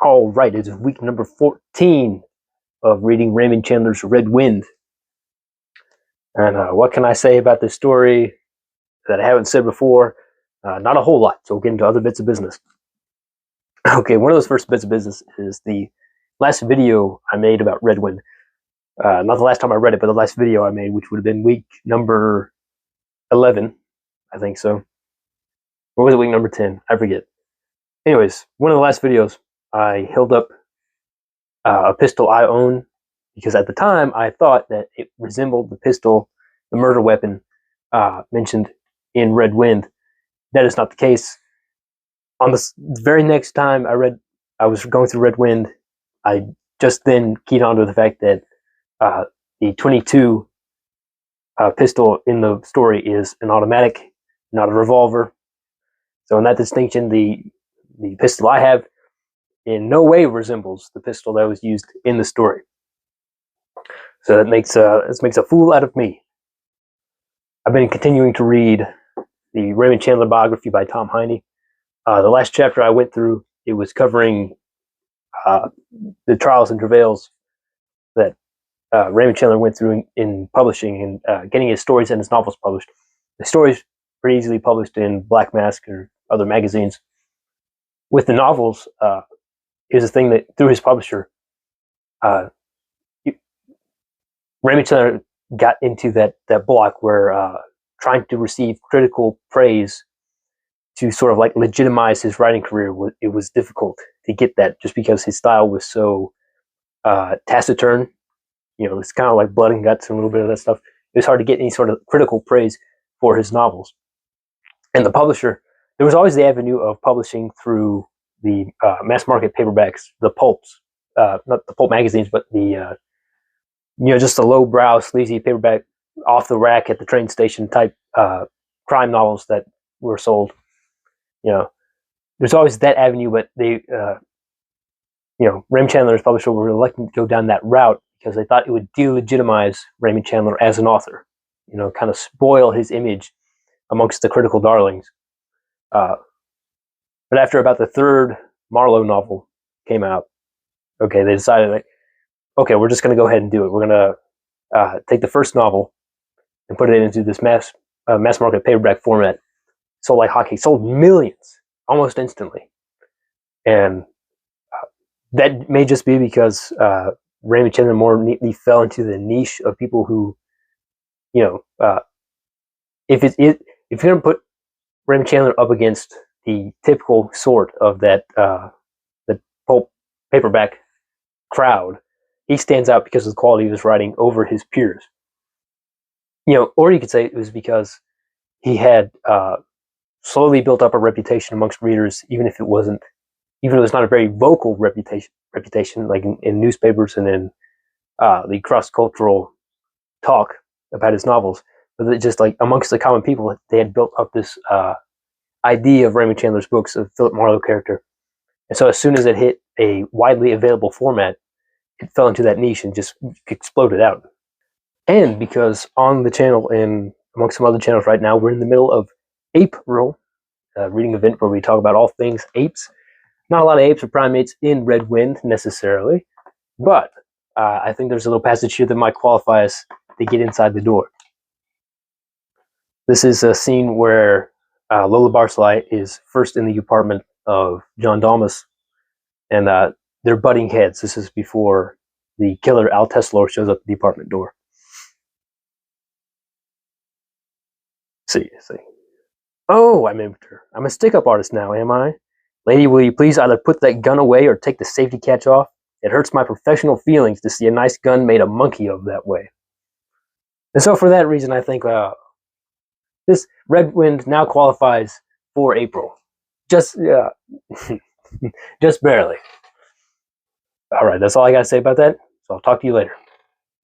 All right, it is week number 14 of reading Raymond Chandler's Red Wind. And what can I say about this story that I haven't said before? Not a whole lot, so we'll get into other bits of business. Okay, one of those first bits of business is the last video I made about Red Wind. Not the last time I read it, but the last video I made, which would have been week number 11, I think so. Or was it week number 10? I forget. Anyways, one of the last videos, I held up a pistol I own, because at the time I thought that it resembled the pistol, the murder weapon mentioned in Red Wind. That is not the case. On the very next time I was going through Red Wind, I just then keyed on to the fact that the 22 pistol in the story is an automatic, not a revolver. So in that distinction, the pistol I have in no way resembles the pistol that was used in the story. So that makes a fool out of me. I've been continuing to read the Raymond Chandler biography by Tom Heine. The last chapter I went through, it was covering the trials and travails that Raymond Chandler went through in publishing and getting his stories and his novels published. The stories were easily published in Black Mask or other magazines. With the novels, here's the thing that through his publisher, Raymond Chandler got into that block where trying to receive critical praise to sort of like legitimize his writing career, it was difficult to get that, just because his style was so taciturn. You know, it's kind of like blood and guts and a little bit of that stuff. It was hard to get any sort of critical praise for his novels. And the publisher, there was always the avenue of publishing through the mass market paperbacks, the pulps, not the pulp magazines, but the just the lowbrow, sleazy paperback, off the rack at the train station type crime novels that were sold. You know, there's always that avenue, but they, Raymond Chandler's publisher were reluctant to go down that route because they thought it would delegitimize Raymond Chandler as an author. You know, kind of spoil his image amongst the critical darlings. But after about the third Marlowe novel came out, okay, they decided, like, okay, we're just going to go ahead and do it. We're going to take the first novel and put it into this mass market paperback format. Sold like hockey, sold millions almost instantly. And that may just be because Raymond Chandler more neatly fell into the niche of people who, if you're going to put Raymond Chandler up against the typical sort of that the pulp paperback crowd, he stands out because of the quality of his writing over his peers. Or you could say it was because he had slowly built up a reputation amongst readers, even if it was not a very vocal reputation, like in newspapers and in the cross-cultural talk about his novels, but just like amongst the common people, they had built up this idea of Raymond Chandler's books, of Philip Marlowe character. And so as soon as it hit a widely available format, it fell into that niche and just exploded out. And because on the channel and amongst some other channels right now, we're in the middle of APE-ril, a reading event where we talk about all things apes. Not a lot of apes or primates in Red Wind necessarily, but I think there's a little passage here that might qualify us to get inside the door. This is a scene where Lola Barzilai is first in the apartment of John Dalmas, and they're butting heads. This is before the killer Al Tesslor shows up at the apartment door. See. Oh, I mimicked her. I'm a stick-up artist now, am I? Lady, will you please either put that gun away or take the safety catch off? It hurts my professional feelings to see a nice gun made a monkey of that way. And so for that reason, I think this Red Wind now qualifies for April. Just barely. All right, that's all I got to say about that. So I'll talk to you later.